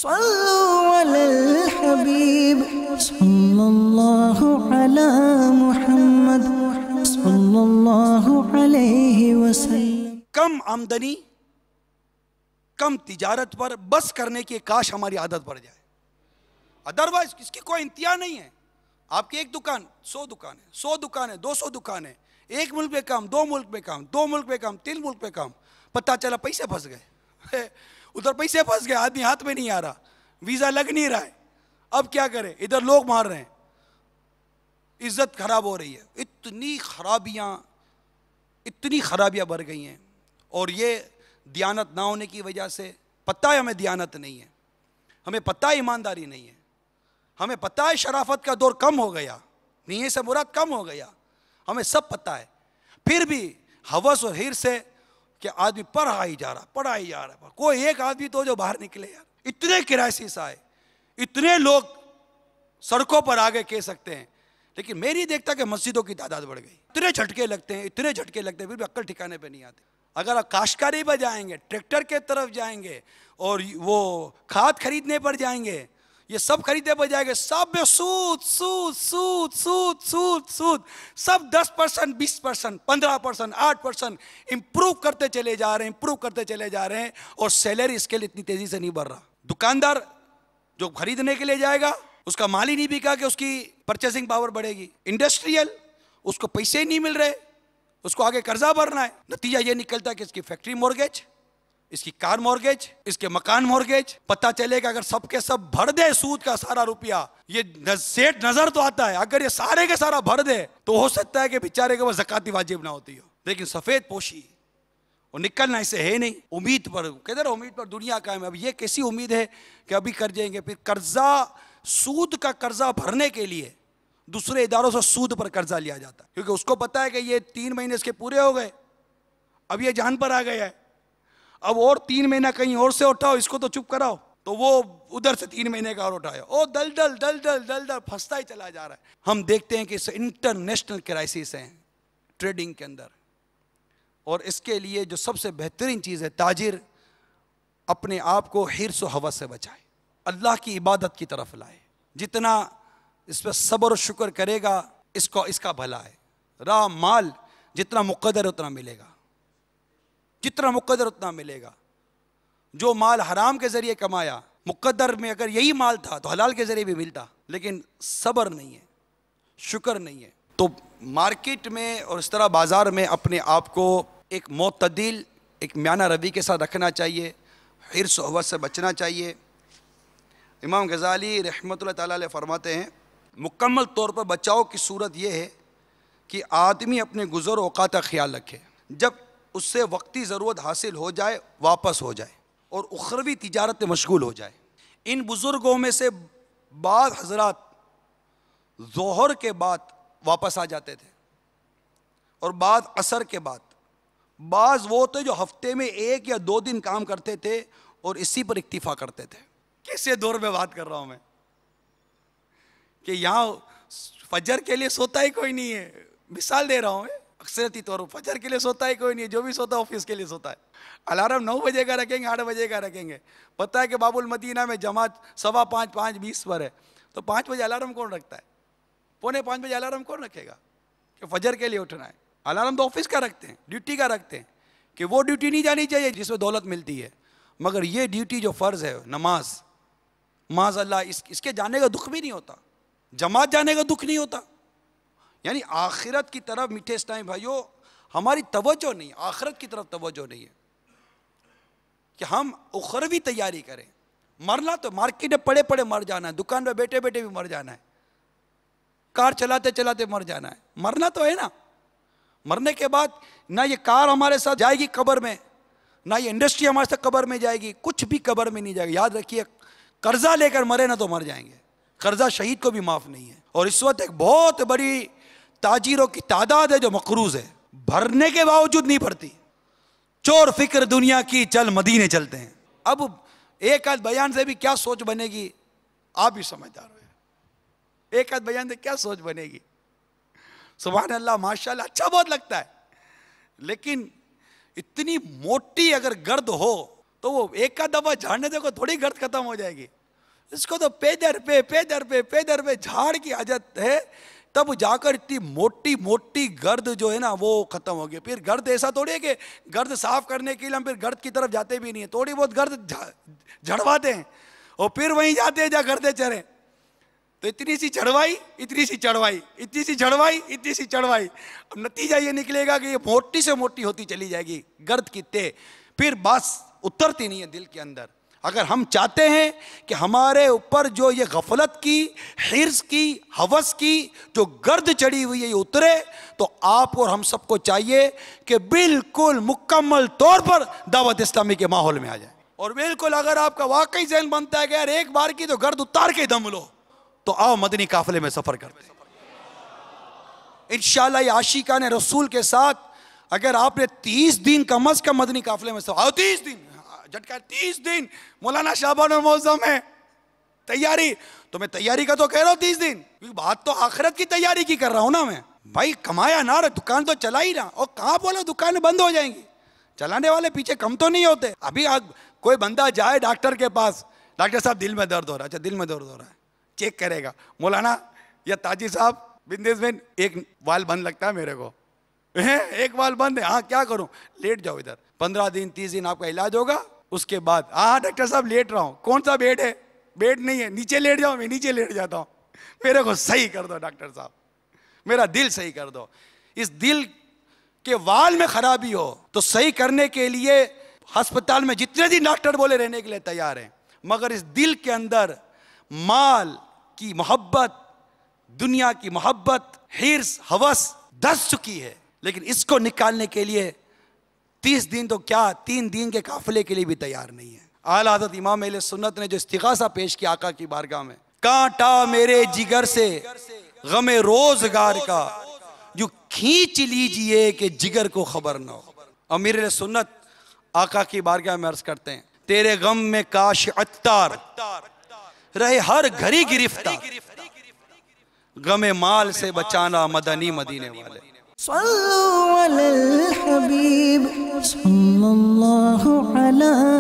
सल्लु अलल हबीब सल्लल्लाहु अला मुहम्मद सल्लल्लाहु अलैहि वसल्लम। कम आमदनी, कम तिजारत पर बस करने की काश हमारी आदत पड़ जाए। अदरवाइज इसकी कोई इंतहा नहीं है। आपकी एक दुकान 100 दुकान है, 100 दुकान है, 200 दुकान है, एक मुल्क में काम, 2 मुल्क में काम, 2 मुल्क में काम, 3 मुल्क में काम। पता चला पैसे फंस गए उधर पैसे फंस गए, आदमी हाथ में नहीं आ रहा, वीजा लग नहीं रहा है, अब क्या करे, इधर लोग मार रहे हैं, इज्जत खराब हो रही है। इतनी खराबियां बढ़ गई हैं। और ये दियानत ना होने की वजह से, पता है हमें दियानत नहीं है, हमें पता है ईमानदारी नहीं है, हमें पता है शराफत का दौर कम हो गया, नीयत से मुराद कम हो गया, हमें सब पता है। फिर भी हवस और हिर से कि आदमी पढ़ा ही जा रहा, कोई एक आदमी तो जो बाहर निकले यार। इतने क्राइसिस आए, इतने लोग सड़कों पर आगे कह सकते हैं, लेकिन मैं नहीं देखता कि मस्जिदों की तादाद बढ़ गई। इतने झटके लगते हैं, फिर भी अक्ल ठिकाने पे नहीं आते। अगर आप काश्तकारी पर जाएंगे, ट्रैक्टर के तरफ जाएंगे और वो खाद खरीदने पर जाएंगे, ये सब खरीदने पर जाएंगे, सब में सूद सूद सूद सूद सूद सूद, सब 10%, 20%, 15%, 8% इंप्रूव करते चले जा रहे हैं और सैलरी इसके लिए इतनी तेजी से नहीं बढ़ रहा। दुकानदार जो खरीदने के लिए जाएगा, उसका माल ही नहीं बिका कि उसकी परचेसिंग पावर बढ़ेगी। इंडस्ट्रियल, उसको पैसे ही नहीं मिल रहे, उसको आगे कर्जा भरना है। नतीजा ये निकलता है कि इसकी फैक्ट्री मॉर्गेज, इसकी कार मॉर्गेज, इसके मकान मॉर्गेज। पता चलेगा अगर सबके सब भर दे सूद का सारा रुपया, ये सेठ नजर तो आता है, अगर ये सारे के सारा भर दे तो हो सकता है कि बेचारे के वो ज़कात वाजिब ना होती हो। लेकिन सफेद पोशी और निकलना इसे है नहीं। उम्मीद पर, किधर उम्मीद पर दुनिया कायम है। अब ये कैसी उम्मीद है कि अभी कर जाएंगे, फिर कर्जा, सूद का कर्जा भरने के लिए दूसरे इदारों से सूद पर कर्जा लिया जाता है, क्योंकि उसको पता है कि ये 3 महीने इसके पूरे हो गए, अब ये जान पर आ गया है, अब और 3 महीना कहीं और से उठाओ, इसको तो चुप कराओ, तो वो उधर से 3 महीने का और उठाया, ओ दल दल फंसता ही चला जा रहा है। हम देखते हैं कि इस इंटरनेशनल क्राइसिस है ट्रेडिंग के अंदर, और इसके लिए जो सबसे बेहतरीन चीज़ है, ताजिर अपने आप को हिर्स व हवस से बचाए, अल्लाह की इबादत की तरफ लाए। जितना इस पर सब्र और शुक्र करेगा, इसका भला है। राम माल जितना मुक़द्दर उतना मिलेगा, जितना मुक़द्दर उतना मिलेगा। जो माल हराम के ज़रिए कमाया, मुक़द्दर में अगर यही माल था तो हलाल के ज़रिए भी मिलता, लेकिन सब्र नहीं है, शुक्र नहीं है। तो मार्केट में और इस तरह बाज़ार में अपने आप को एक मोतदिल, एक म्याना रवि के साथ रखना चाहिए, हिर्स व हवस से बचना चाहिए। इमाम गज़ाली रहमतुल्लाह ताला अलैह फरमाते हैं, मुकम्मल तौर पर बचाव की सूरत यह है कि आदमी अपने गुज़र औक़ात का ख्याल रखे, जब उससे वक्ती ज़रूरत हासिल हो जाए वापस हो जाए और उखरवी तिजारत में मशगूल हो जाए। इन बुज़ुर्गों में से बाद हज़रात ज़ोहर के बाद वापस आ जाते थे और बाद असर के बाद। बाज़ वो थे जो हफ्ते में 1 या 2 दिन काम करते थे और इसी पर इक्तिफ़ा करते थे। कैसे दौर में बात कर रहा हूँ मैं कि यहाँ फजर के लिए सोता ही कोई नहीं है। मिसाल दे रहा हूँ मैं, अक्सरती तौर पर फजर के लिए सोता ही कोई नहीं है, जो भी सोता है ऑफिस के लिए सोता है। अलार्म 9 बजे का रखेंगे, 8 बजे का रखेंगे। पता है कि बाबुल मदीना में जमात 5:15, 5:20 पर है, तो 5 बजे अलार्म कौन रखता है? 4:45 बजे अलार्म कौन रखेगा कि फजर के लिए उठना है? अलार्म तो ऑफिस का रखते हैं, ड्यूटी का रखते हैं, कि वो ड्यूटी नहीं जानी चाहिए जिसमें दौलत मिलती है, मगर ये ड्यूटी जो फ़र्ज़ है, नमाज, माज़ अल्लाह, इसके जाने का दुख भी नहीं होता, जमात जाने का दुख नहीं होता। यानी आखिरत की तरफ मीठे इस्लामी भाइयों हमारी तवज्जो नहीं, आखिरत की तरफ तवज्जो नहीं है कि हम उखरवी तैयारी करें। मरना तो मार्केट में पड़े पड़े मर जाना है, दुकान में बैठे बैठे भी मर जाना है, कार चलाते चलाते मर जाना है। मरना तो है ना, मरने के बाद ना ये कार हमारे साथ जाएगी कब्र में, ना ये इंडस्ट्री हमारे साथ कब्र में जाएगी, कुछ भी कब्र में नहीं जाएगी। याद रखिए, कर्जा लेकर मरे ना तो मर जाएंगे, कर्जा शहीद को भी माफ़ नहीं है। और इस वक्त एक बहुत बड़ी ताजिरों की तादाद है जो मकरूज है, भरने के बावजूद नहीं भरती। चोर फिक्र दुनिया की, चल मदीने चलते हैं। अब एक आध बयान से भी क्या सोच बनेगी, आप भी समझदार हो। एक आध बयान से क्या सोच बनेगी? सुभान अल्लाह, माशाल्लाह, अच्छा बहुत लगता है, लेकिन इतनी मोटी अगर गर्द हो तो वो एक का दफा झाड़ने से को थोड़ी गर्द खत्म हो जाएगी, इसको तो पेदर पे झाड़ की आदत है, तब जाकर इतनी मोटी मोटी गर्द जो है ना वो खत्म हो गई। फिर गर्द ऐसा थोड़ी है कि गर्द साफ करने के लिए हम फिर गर्द की तरफ जाते भी नहीं है, थोड़ी बहुत गर्द झड़वाते हैं और फिर वहीं जाते हैं जहाँ गर्दे चढ़े। तो इतनी सी चढ़वाई, इतनी सी चढ़वाई, इतनी सी चढ़वाई, इतनी सी चढ़वाई, अब नतीजा ये निकलेगा कि ये मोटी से मोटी होती चली जाएगी गर्द की तय, फिर बस उतरती नहीं है दिल के अंदर। अगर हम चाहते हैं कि हमारे ऊपर जो ये गफलत की, हिर्स की, हवस की जो गर्द चढ़ी हुई है ये उतरे, तो आप और हम सबको चाहिए कि बिल्कुल मुकम्मल तौर पर दावत इस्लामी के माहौल में आ जाए। और बिल्कुल अगर आपका वाकई ज़हन बनता है कि यार एक बार की तो गर्द उतार के दम लो, तो आओ मदनी काफिले में सफर करते हैं। इंशाअल्लाह ये आशिकान रसूल के साथ अगर आपने 30 दिन कम अज कम मदनी काफिले में सफर, 30 दिन झटका 30 दिन, मौलाना शाबान और मौसम है तैयारी, तो मैं तैयारी का तो कह रहा हूं 30 दिन, बात तो आखिरत की तैयारी की कर रहा हूं ना मैं। भाई कमाया ना रे, दुकान तो चला ही ना, और कहां बोलो दुकानें बंद हो जाएंगी, चलाने वाले पीछे कम तो नहीं होते। अभी कोई बंदा जाए डॉक्टर के पास, डॉक्टर साहब दिल में दर्द हो रहा है, अच्छा दिल में दर्द हो रहा है, चेक करेगा, मौलाना या ताजी साहब बिंदेसमैन एक वाल बंद लगता है मेरे को, एक वाल बंद है, हाँ क्या करूं, लेट जाओ इधर, 15 दिन 30 दिन आपका इलाज होगा, उसके बाद हाँ डॉक्टर साहब लेट रहा हूं, कौन सा बेड है, बेड नहीं है, नीचे लेट जाओ, मैं नीचे लेट जाता हूं, मेरे को सही कर दो डॉक्टर साहब, मेरा दिल सही कर दो। इस दिल के वाल में खराबी हो तो सही करने के लिए अस्पताल में जितने दिन डॉक्टर बोले रहने के लिए तैयार हैं, मगर इस दिल के अंदर माल की मोहब्बत, दुनिया की मोहब्बत, हिर्स, हवस धस चुकी है, लेकिन इसको निकालने के लिए 30 दिन तो क्या 3 दिन के काफिले के लिए भी तैयार नहीं है। आला हज़रत इमाम अहले सुन्नत ने जो इस्तिग़ासा पेश किया आका की बारगाह में, कांटा मेरे जिगर से गमे रोजगार का जो खींच लीजिए कि जिगर को खबर ना हो। अमीर सुन्नत आका की बारगाह में अर्ज करते हैं, तेरे गम में काश अत्तार रहे हर घड़ी गिरफ्तार, गमे माल से बचाना मदनी मदीने वाले। सल्लल्लाहु अलल हबीब सल्लल्लाहु अलैहि